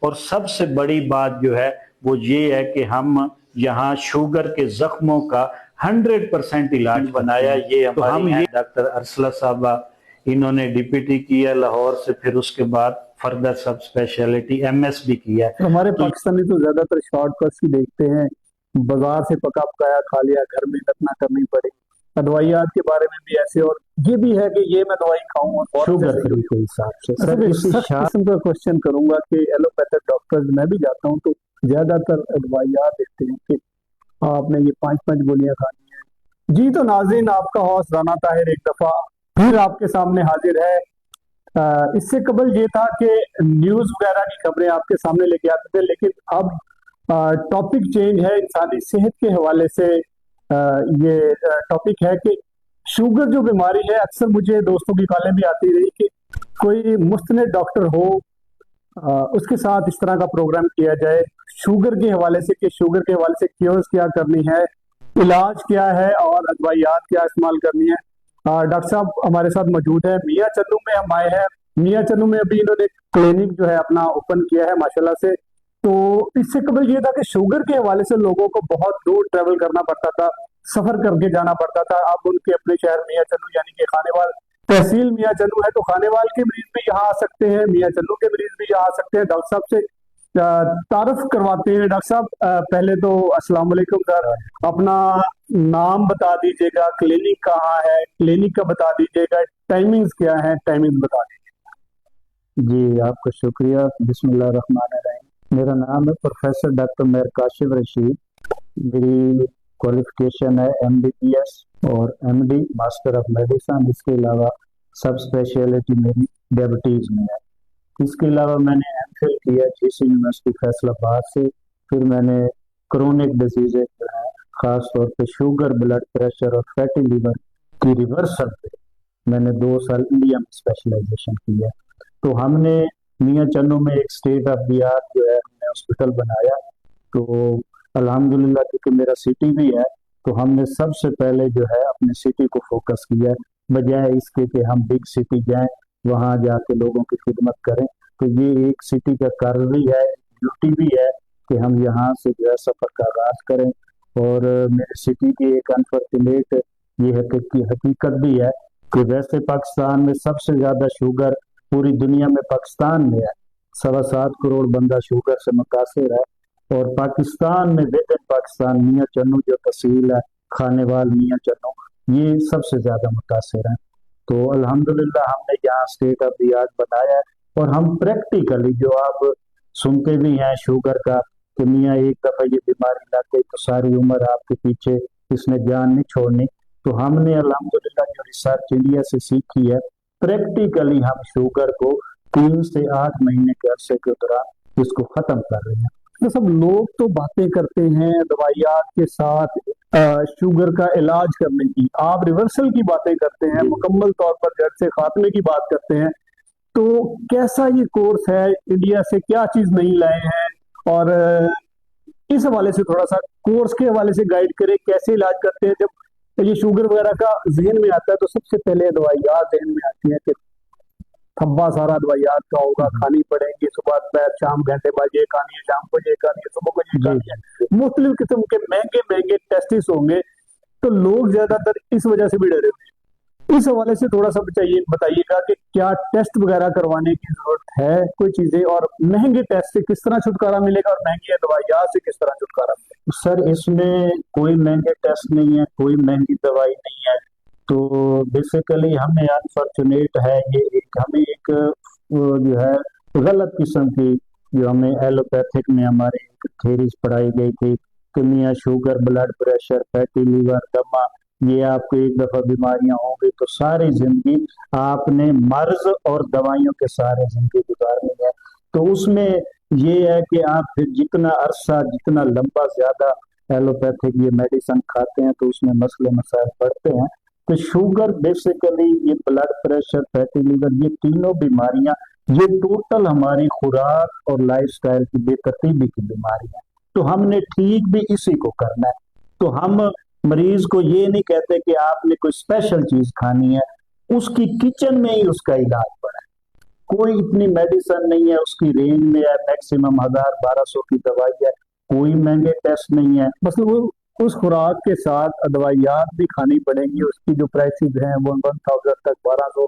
اور سب سے بڑی بات جو ہے وہ یہ ہے کہ ہم یہاں شوگر کے زخموں کا 100% علاج بنایا. یہ ہماری ہیں ڈاکٹر ارسلہ صاحبہ، انہوں نے ڈی پی ٹی کیا لاہور سے، پھر اس کے بعد further sub speciality M S بھی کیا. ہمارے پاکستانی تو زیادہ تر شارٹ کٹس ہی دیکھتے ہیں، بازار سے پکا پکایا کھا لیا، گھر میں محنت نہ کرنی پڑی. ادویات کے بارے میں بھی ایسے، اور یہ بھی ہے کہ یہ میں دوائی کھاؤں اور شوگر فری کے حساب سے. سر سخت قسم کا کوشچن کروں گا کہ ایلوپیتھک ڈاکٹر میں بھی جاتا ہوں تو زیادہ تر ادویات دیتے ہیں کہ آپ نے یہ 5 گولیاں کھانی ہیں. جی تو ناظرین، آپ کا ہوسٹ رانا طاہر ایک دفعہ پھر آپ کے سامنے حاضر ہے. اس سے قبل یہ تھا کہ نیوز وغیرہ کی خبریں آپ کے سامنے لے کے آتے تھے، لیکن اب ٹاپک چینج ہے. انسانی صحت کے حوالے سے یہ ٹاپک ہے کہ شوگر جو بیماری ہے، اکثر مجھے دوستوں کی کالیں بھی آتی رہی کہ کوئی مستند ڈاکٹر ہو اس کے ساتھ اس طرح کا پروگرام کیا جائے شوگر کے حوالے سے، کہ شوگر کے حوالے سے کیورز کیا کرنی ہے، علاج کیا ہے اور ادویات کیا استعمال کرنی ہے. ڈاکٹر صاحب ہمارے ساتھ موجود ہے. میاں چنو میں ہم آئے ہیں. میاں چنو میں ابھی انہوں نے کلینک جو ہے اپنا اوپن کیا ہے ماشاءاللہ سے. تو اس سے قبل یہ تھا کہ شوگر کے حوالے سے لوگوں کو بہت دور ٹریول کرنا پڑتا تھا، سفر کر کے جانا پڑتا تھا. اب ان کے اپنے شہر میاں چنو یعنی کہ خانے وال تحصیل میاں چنو ہے، تو خانے وال کے مریض بھی یہاں آ سکتے ہیں، میاں چنو کے مریض بھی یہاں آ سکتے ہیں. ڈاکٹر صاحب سے تعارف کرواتے ہیں. ڈاکٹر صاحب پہلے تو السلام علیکم سر، اپنا نام بتا دیجیے گا، کلینک کہاں ہے، کلینک کا بتا دیجیے گا، ٹائمنگز کیا ہیں، ٹائمنگز بتا دیجیے. جی آپ کا شکریہ. بسم اللہ الرحمن الرحیم. میرا نام ہے پروفیسر ڈاکٹر میر کاشف رشید. میری کوالیفکیشن ہے ایم بی بی ایس اور M D master of medicine. اس کے علاوہ سب اسپیشلٹی میری ڈائبٹیز میں ہے. اس کے علاوہ میں نے ایم فل کیا جی سی یونیورسٹی فیصل آباد سے. پھر میں نے کرونک ڈیزیز جو ہے خاص طور پہ شوگر، بلڈ پریشر اور فیٹی لیور کی ریورسل پہ میں نے 2 سال انڈیا میں اسپیشلائزیشن کی ہے. تو ہم نے میاں چنو میں ایک اسٹیٹ آف دی آرٹ جو ہے ہم نے ہاسپٹل بنایا. تو الحمدللہ کیونکہ میرا سٹی بھی ہے تو ہم نے سب سے پہلے جو ہے اپنے سٹی کو فوکس کیا بجائے اس کے کہ ہم بگ سٹی جائیں وہاں جا کے لوگوں کی خدمت کریں. تو یہ ایک سٹی کا قرض بھی ہے، ڈیوٹی بھی ہے کہ ہم یہاں سے جو ہے سفر کا آغاز کریں. اور میرے سٹی کی ایک انفارچونیٹ یہ حقیقت بھی ہے کہ ویسے پاکستان میں سب سے زیادہ شوگر پوری دنیا میں پاکستان میں ہے. 7.25 کروڑ بندہ شوگر سے متاثر ہے. اور پاکستان میں ویدن پاکستان میاں چنو جو تحصیل ہے خانے وال میاں چنو یہ سب سے زیادہ متاثر ہیں. تو الحمدللہ ہم نے یہاں اسٹیٹ آف دی آرٹ بنایا ہے. اور ہم پریکٹیکلی جو آپ سنتے بھی ہیں شوگر کا کہ میاں ایک دفعہ یہ بیماری لگ گئی تو ساری عمر آپ کے پیچھے اس نے جان نہیں چھوڑنی. تو ہم نے الحمدللہ جو ریسرچ انڈیا سے سیکھی ہے پریکٹیکلی ہم شوگر کو 3 سے 8 مہینے کے عرصے کے دوران اس کو ختم کر رہے ہیں. تو سب لوگ تو باتیں کرتے ہیں دوائیات کے ساتھ شوگر کا علاج کرنے کی، آپ ریورسل کی باتیں کرتے ہیں، مکمل طور پر جڑ سے خاتمے کی بات کرتے ہیں. تو کیسا یہ کورس ہے؟ انڈیا سے کیا چیز نہیں لائے ہیں؟ اور اس حوالے سے تھوڑا سا کورس کے حوالے سے گائیڈ کریں، کیسے علاج کرتے ہیں؟ جب یہ شوگر وغیرہ کا ذہن میں آتا ہے تو سب سے پہلے دوائیات ذہن میں آتی ہیں کہ تھبا سارا دوائیات کا ہوگا، کھانی پڑیں گی، صبح دوپہر شام گھنٹے بعد یہ کھانی ہے، شام کو یہ کھانی ہے، صبح کو یہ کھانی ہے. مختلف قسم کے مہنگے ٹیسٹس ہوں گے تو لوگ زیادہ تر اس وجہ سے بھی ڈرے ہوئے ہیں. اس حوالے سے تھوڑا سا بتائیے گا کہ کیا ٹیسٹ وغیرہ کروانے کی ضرورت ہے کوئی چیزیں، اور مہنگے ٹیسٹ سے کس طرح چھٹکارا ملے گا اور مہنگی دوائیات سے کس طرح چھٹکارا ملے گا؟ سر اس میں کوئی مہنگے ٹیسٹ نہیں ہے، کوئی مہنگی دوائی نہیں ہے. تو بیسیکلی ہمیں انفارچونیٹ ہے یہ ہمیں ایک جو ہے غلط قسم کی جو ہمیں ایلوپیتھک میں ہمارے ایک تھیریز پڑھائی گئی تھی کہ میاں sugar, blood pressure, fatty liver, دمہ یہ آپ کو ایک دفعہ بیماریاں ہوں گی تو ساری زندگی آپ نے مرض اور دوائیوں کے سارے زندگی گزارنی ہے. تو اس میں یہ ہے کہ آپ پھر جتنا عرصہ جتنا لمبا زیادہ ایلوپیتھک یہ میڈیسن کھاتے ہیں تو اس میں مسئلے مسائل بڑھتے ہیں. تو شوگر بیسیکلی یہ بلڈ پریشر، فیٹی لیور یہ تینوں بیماریاں یہ ٹوٹل ہماری خوراک اور لائف سٹائل کی بے ترتیبی کی بیماری ہے. تو ہم نے ٹھیک بھی اسی کو کرنا ہے. تو ہم مریض کو یہ نہیں کہتے کہ آپ نے کوئی اسپیشل چیز کھانی ہے، اس کی کچن میں ہی اس کا علاج پڑا ہے. کوئی اتنی میڈیسن نہیں ہے اس کی رینج میں ہے، میکسیمم 1000-1200 کی دوائی ہے، کوئی مہنگے ٹیسٹ نہیں ہے. مثلا وہ اس خوراک کے ساتھ ادویات بھی کھانی پڑیں گی، اس کی جو پرائسز ہیں وہ 1000 تک 1200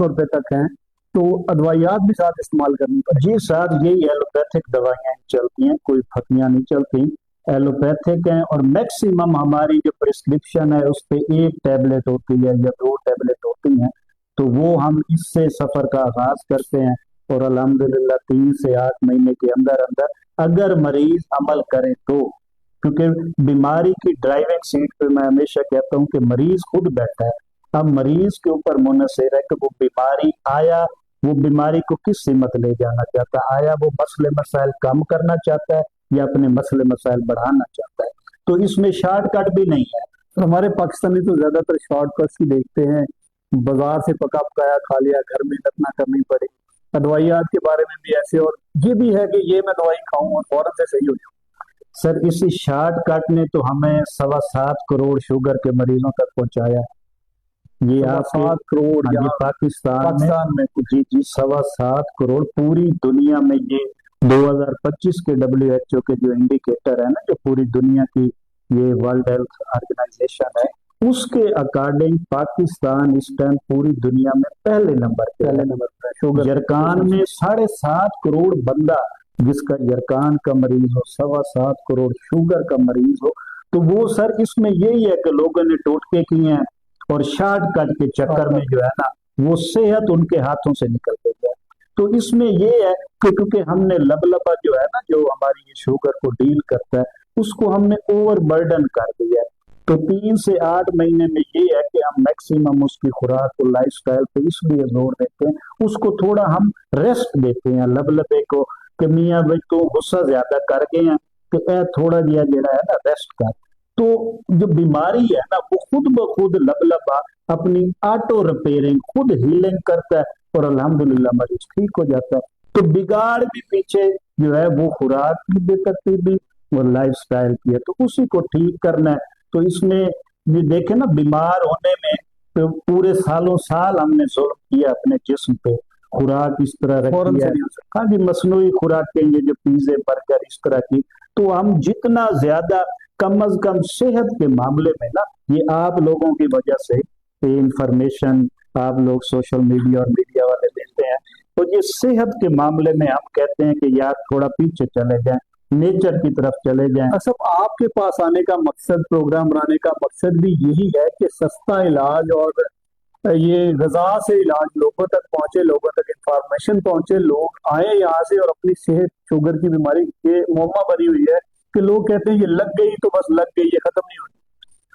روپے تک ہیں، تو ادویات بھی ساتھ استعمال کرنی پڑیں گی. جی سر، یہی ایلوپیتھک دوائیاں چلتی ہیں، کوئی پھکیاں نہیں چلتی، ایلوپیتھک ہیں. اور میکسیمم ہماری جو پرسکرپشن ہے اس پہ 1 ٹیبلٹ ہوتی ہے یا 2 ٹیبلٹ ہوتی ہیں، تو وہ ہم اس سے سفر کا آغاز کرتے ہیں. اور الحمدللہ 3 سے 8 مہینے کے اندر اگر مریض عمل کرے تو، کیونکہ بیماری کی ڈرائیونگ سیٹ پہ میں ہمیشہ کہتا ہوں کہ مریض خود بیٹھا ہے. اب مریض کے اوپر منحصر ہے کہ وہ بیماری آیا، وہ بیماری کو کس سمت لے جانا چاہتا ہے، آیا وہ مسئلے مسائل کم کرنا چاہتا ہے یا اپنے مسئلے مسائل بڑھانا چاہتا ہے. تو اس میں شارٹ کٹ بھی نہیں ہے. ہمارے پاکستانی تو زیادہ تر شارٹ کٹس ہی دیکھتے ہیں، بازار سے پکا پکایا کھا لیا، گھر میں نہ کرنی پڑی. ادویات کے بارے میں بھی ایسے، اور یہ بھی ہے کہ یہ میں دوائی کھاؤں اور فوراً سے صحیح ہو جاؤں. سر اسی شارٹ کٹ نے تو ہمیں 7.25 کروڑ شوگر کے مریضوں تک پہنچایا. یہ آپ 7 کروڑ یہ یا پاکستان میں جی 7.25 کروڑ پوری دنیا میں. یہ 2025 کے WHO کے جو انڈیکیٹر ہے نا، جو پوری دنیا کی یہ ورلڈ ہیلتھ آرگنائزیشن ہے، اس کے اکارڈنگ پاکستان اس ٹائم پوری دنیا میں پہلے نمبر پہ ہے. شوگر جرکان میں 7.5 کروڑ بندہ جس کا جرکان کا مریض ہو، 7.25 کروڑ شوگر کا مریض ہو. تو وہ سر اس میں یہی ہے کہ لوگوں نے ٹوٹکے کیے ہیں اور شارٹ کٹ کے چکر میں جو ہے نا وہ صحت ان کے ہاتھوں سے نکل گئی ہے. تو اس میں یہ ہے کہ کیونکہ ہم نے لبلبا جو ہے نا، جو ہماری یہ شوگر کو ڈیل کرتا ہے، اس کو ہم نے اوور برڈن کر دیا ہے. تو 3 سے 8 مہینے میں یہ ہے کہ ہم میکسیمم اس کی خوراک اور لائف سٹائل پہ اس لیے زور دیتے ہیں، اس کو تھوڑا ہم ریسٹ دیتے ہیں لبلبے کو، کہ میاں بھائی تو غصہ زیادہ کر گئے ہیں کہ اے تھوڑا جہا جڑا ہے نا ریسٹ کر. تو جو بیماری ہے نا وہ خود بخود لبلبا اپنی آٹو ریپیئرنگ خود ہیلنگ کرتا ہے اور الحمدللہ مریض ٹھیک ہو جاتا ہے. تو بگاڑ بھی پیچھے جو ہے وہ خوراک کی بے ترتیبی اور لائف سٹائل کی ہے، تو اسی کو ٹھیک کرنا ہے. تو اس میں یہ دیکھیں نا، بیمار ہونے میں تو پورے سالوں سال ہم نے ظلم کیا اپنے جسم پہ، خوراک اس طرح رکھی ہے. ہاں جی، مصنوعی خوراک کہیں گے جو پیزے برگر اس طرح کی. تو ہم جتنا زیادہ کم از کم صحت کے معاملے میں نا، یہ آپ لوگوں کی وجہ سے انفارمیشن آپ لوگ سوشل میڈیا اور میڈیا والے دیتے ہیں، تو یہ صحت کے معاملے میں ہم کہتے ہیں کہ یار تھوڑا پیچھے چلے جائیں، نیچر کی طرف چلے جائیں. اصل آپ کے پاس آنے کا مقصد، پروگرام بنانے کا مقصد بھی یہی ہے کہ سستا علاج اور یہ غذا سے علاج لوگوں تک پہنچے، لوگوں تک انفارمیشن پہنچے، لوگ آئیں یہاں سے اور اپنی صحت، شوگر کی بیماری یہ معمہ بنی ہوئی ہے کہ لوگ کہتے ہیں یہ لگ گئی تو بس لگ گئی، یہ ختم نہیں ہوئی.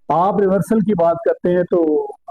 آپ ریورسل کی بات کرتے ہیں تو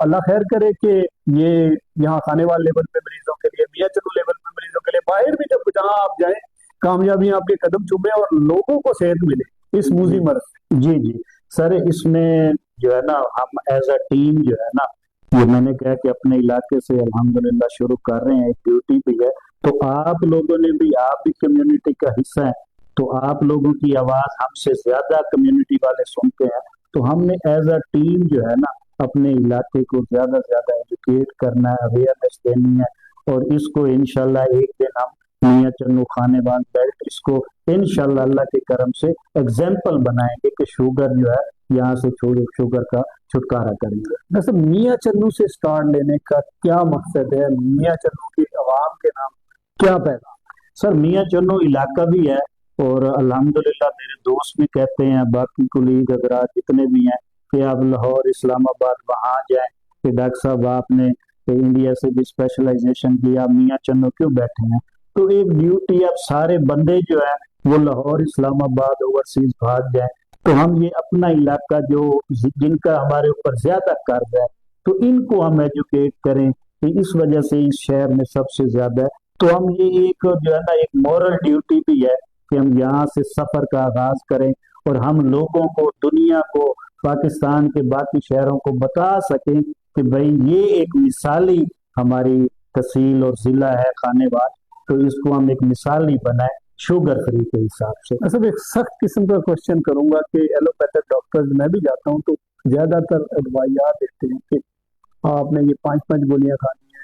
اللہ خیر کرے کہ یہ یہاں خانے وال لیول پہ مریضوں کے لیے، میاں چلو لیول پہ مریضوں کے لیے، باہر بھی جب جہاں آپ جائیں کامیابی آپ کے قدم چومے اور لوگوں کو صحت ملے اس موذی مرض سے. جی جی سر، اس میں جو ہے نا ہم ایز اے ٹیم جو ہے نا، یہ میں نے کہا کہ اپنے علاقے سے الحمدللہ شروع کر رہے ہیں، ایک ڈیوٹی بھی ہے. تو آپ لوگوں نے بھی، آپ بھی کمیونٹی کا حصہ ہیں، تو آپ لوگوں کی آواز ہم سے زیادہ کمیونٹی والے سنتے ہیں. تو ہم نے ایز اے ٹیم جو ہے نا اپنے علاقے کو زیادہ سے زیادہ ایجوکیٹ کرنا ہے، اویئرنیس دینی ہے. اور اس کو انشاءاللہ ایک دن ہم میاں چنو خانے وال بیلٹ اس کو انشاءاللہ اللہ کے کرم سے ایگزامپل بنائیں گے کہ شوگر جو ہے یہاں سے شوگر کا چھٹکارا کریں گے. ویسے میاں چنو سے سٹارٹ لینے کا کیا مقصد ہے؟ میاں چنو کی عوام کے نام کیا پیغام؟ سر میاں چنو علاقہ بھی ہے اور الحمدللہ میرے دوست بھی کہتے ہیں، باقی کولیگ حضرات جتنے بھی ہیں کہ آپ لاہور، اسلام آباد وہاں جائیں کہ ڈاکٹر صاحب آپ نے انڈیا سے بھی اسپیشلائزیشن کیا، میاں چنو کیوں بیٹھے ہیں؟ تو ایک ڈیوٹی، اب سارے بندے جو ہیں وہ لاہور، اسلام آباد، اوورسیز بھاگ جائیں. تو ہم یہ اپنا علاقہ جو جن کا ہمارے اوپر زیادہ قرض ہے تو ان کو ہم ایجوکیٹ کریں کہ اس وجہ سے اس شہر میں سب سے زیادہ ہے. تو ہم یہ ایک جو ہے نا ایک مورل ڈیوٹی بھی ہے کہ ہم یہاں سے سفر کا آغاز کریں اور ہم لوگوں کو، دنیا کو، پاکستان کے باقی شہروں کو بتا سکیں کہ بھئی یہ ایک مثالی ہماری تحصیل اور ضلع ہے خانے وال، تو اس کو ہم ایک مثالی بنائیں شوگر فری کے حساب سے. اصل ایک سخت قسم کا کوشچن کروں گا کہ ایلوپیتھک ڈاکٹر میں بھی جاتا ہوں تو زیادہ تر ادویات دیتے ہیں کہ آپ نے یہ 5 گولیاں کھانی ہیں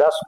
10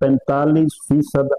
45%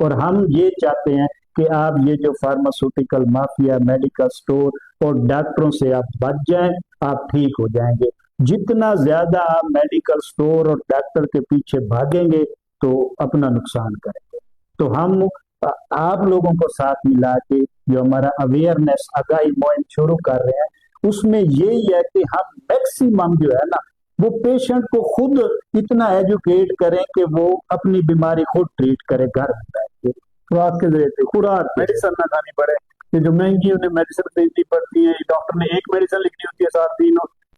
اور ہم یہ چاہتے ہیں کہ آپ یہ جو فارماسیوٹیکل مافیا، میڈیکل سٹور اور ڈاکٹروں سے آپ بچ جائیں، آپ ٹھیک ہو جائیں گے۔ جتنا زیادہ آپ میڈیکل سٹور اور ڈاکٹر کے پیچھے بھاگیں گے تو اپنا نقصان کریں گے۔ تو ہم آپ لوگوں کو ساتھ ملا کے جو ہمارا اویئرنیس آگاہی مہم شروع کر رہے ہیں، اس میں یہی ہے کہ ہم میکسیمم جو ہے نا وہ پیشنٹ کو خود اتنا ایجوکیٹ کریں کہ وہ اپنی بیماری خود ٹریٹ کرے گھر میں بیٹھ کے، خوراک کے ذریعے سے، خوراک کے میڈیسن نہ کھانی پڑے کہ جو مہنگی انہیں میڈیسن خریدنی پڑتی ہے، ڈاکٹر نے ایک میڈیسن لکھنی ہوتی ہے،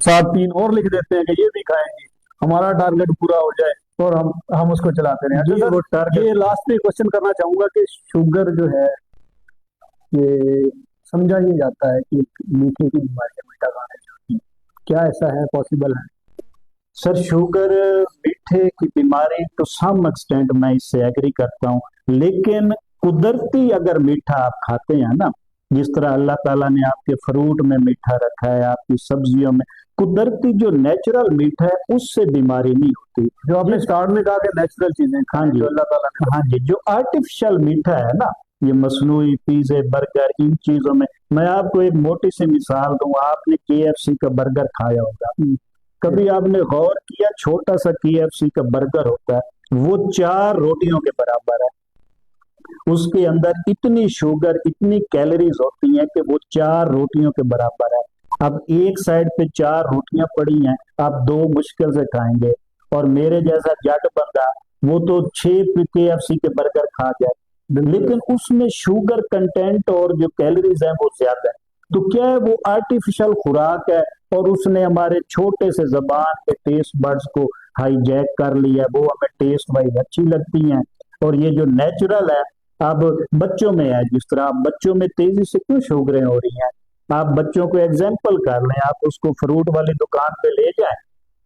ساتھ تین اور لکھ دیتے ہیں کہ یہ بھی کھائیں گے، ہمارا ٹارگیٹ پورا ہو جائے اور ہم اس کو چلاتے رہے۔ جی، وہ target- یہ لاسٹ میں کوشچن کرنا چاہوں گا کہ شوگر جو ہے یہ سمجھا یہ جاتا ہے کہ میٹھے کی بیماری ہے، میٹھا کھانے سے ہوتی ہے، کیا ایسا ہے، پاسبل ہے؟ سر شوگر میٹھے کی بیماری تو سم ایکسٹینٹ میں اس سے ایگری کرتا ہوں، لیکن قدرتی اگر میٹھا آپ کھاتے ہیں نا، جس طرح اللہ تعالیٰ نے آپ کے فروٹ میں میٹھا رکھا ہے، آپ کی سبزیوں میں قدرتی جو نیچرل میٹھا ہے اس سے بیماری نہیں ہوتی۔ جو آپ نے اسٹارٹ میں کہا کہ نیچرل چیزیں ہاں کھائیں جی، جو اللہ تعالیٰ نے، ہاں جی، جو آرٹیفیشل میٹھا ہے نا، یہ مصنوعی پیزے، برگر، ان چیزوں میں آپ کو ایک موٹی سی مثال دوں، آپ نے KFC کا برگر کھایا ہوگا، کبھی آپ نے غور کیا چھوٹا سا KFC کا برگر ہوتا ہے، وہ 4 روٹیوں کے برابر ہے، اس کے اندر اتنی شوگر، اتنی کیلوریز ہوتی ہیں کہ وہ 4 روٹیوں کے برابر ہے۔ اب ایک سائڈ پہ 4 روٹیاں پڑی ہیں، آپ 2 مشکل سے کھائیں گے، اور میرے جیسا جٹ بندہ وہ تو 6 KFC کے برگر کھا جائے، لیکن اس میں شوگر کنٹینٹ اور جو کیلوریز ہیں وہ زیادہ ہے۔ تو کیا ہے، وہ آرٹیفیشل خوراک ہے، اور اس نے ہمارے چھوٹے سے زبان کے ٹیسٹ برڈز کو ہائی جیک کر لیا، وہ ہمیں ٹیسٹ وائز اچھی لگتی ہیں۔ اور یہ جو نیچرل ہے، اب بچوں میں ہے، جس طرح بچوں میں تیزی سے کیوں شوگریں ہو رہی ہیں، آپ بچوں کو ایگزامپل کر لیں، آپ اس کو فروٹ والی دکان پہ لے جائیں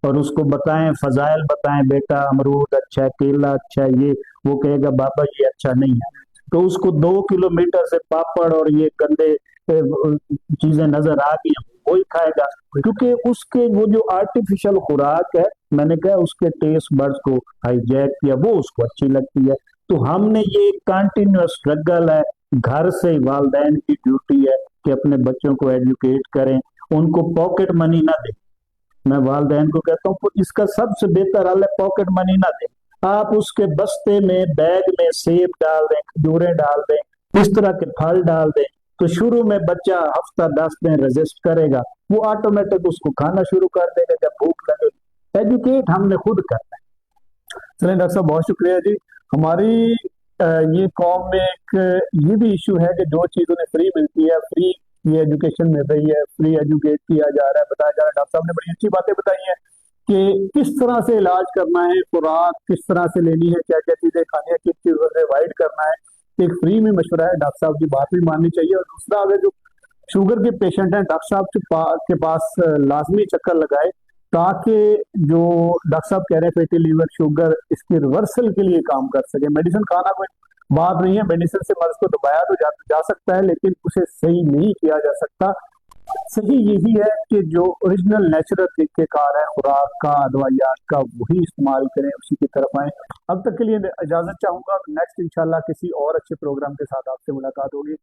اور اس کو بتائیں، فضائل بتائیں، بیٹا امرود اچھا ہے، کیلا اچھا ہے، یہ وہ کہے گا بابا یہ اچھا نہیں ہے، تو اس کو 2 کلومیٹر سے پاپڑ اور یہ گندے چیزیں نظر آ گئی وہی کھائے گا، کیونکہ اس کے وہ جو آرٹیفیشل خوراک ہے، میں نے کہا اس کے ٹیسٹ برڈز کو ہائی جیک کیا، وہ اس کو اچھی لگتی ہے۔ تو ہم نے یہ کنٹینیوس اسٹرگل ہے، گھر سے والدین کی ڈیوٹی ہے کہ اپنے بچوں کو ایجوکیٹ کریں، ان کو پاکٹ منی نہ دیں۔ میں والدین کو کہتا ہوں اس کا سب سے بہتر حل ہے پاکٹ منی نہ دیں، آپ اس کے بستے میں، بیگ میں سیب ڈال دیں، کھجوریں ڈال دیں، اس طرح کے پھل ڈال دیں، تو شروع میں بچہ ہفتہ 10 دن ریزسٹ کرے گا، وہ آٹومیٹک اس کو کھانا شروع کر دے گا جب بھوک لگے۔ ایجوکیٹ ہم نے خود کرنا ہے۔ چلیں ڈاکٹر صاحب بہت شکریہ جی۔ ہماری یہ قوم میں ایک یہ بھی ایشو ہے کہ جو چیز انہیں فری ملتی ہے، فری یہ ایجوکیشن مل رہی ہے، فری ایجوکیٹ کیا جا رہا ہے، بتایا جا رہا ہے، ڈاکٹر صاحب نے بڑی اچھی باتیں بتائی ہیں کہ کس طرح سے علاج کرنا ہے، خوراک کس طرح سے لینی ہے، کیا کیا چیزیں کھانی ہے، کس چیزوں سے اوائڈ کرنا ہے، ایک فری میں مشورہ ہے، ڈاکٹر صاحب کی بات بھی ماننی چاہیے۔ اور دوسرا اگر جو شوگر کے پیشنٹ ہیں، ڈاکٹر صاحب کے پاس لازمی چکر لگائے، تاکہ جو ڈاکٹر صاحب کہہ رہے ہیں فیٹی لیور شوگر، اس کی ریورسل کے لیے کام کر سکے۔ میڈیسن کھانا کوئی بات نہیں ہے، میڈیسن سے مرض کو دبایا تو جا سکتا ہے، لیکن اسے صحیح نہیں کیا جا سکتا۔ صحیح یہی ہے کہ جو اوریجنل نیچرل طریقہ کار ہے خوراک کا، ادویات کا، وہی استعمال کریں، اسی کی طرف آئیں۔ اب تک کے لیے میں اجازت چاہوں گا، نیکسٹ انشاءاللہ کسی اور اچھے پروگرام کے ساتھ آپ سے ملاقات ہوگی۔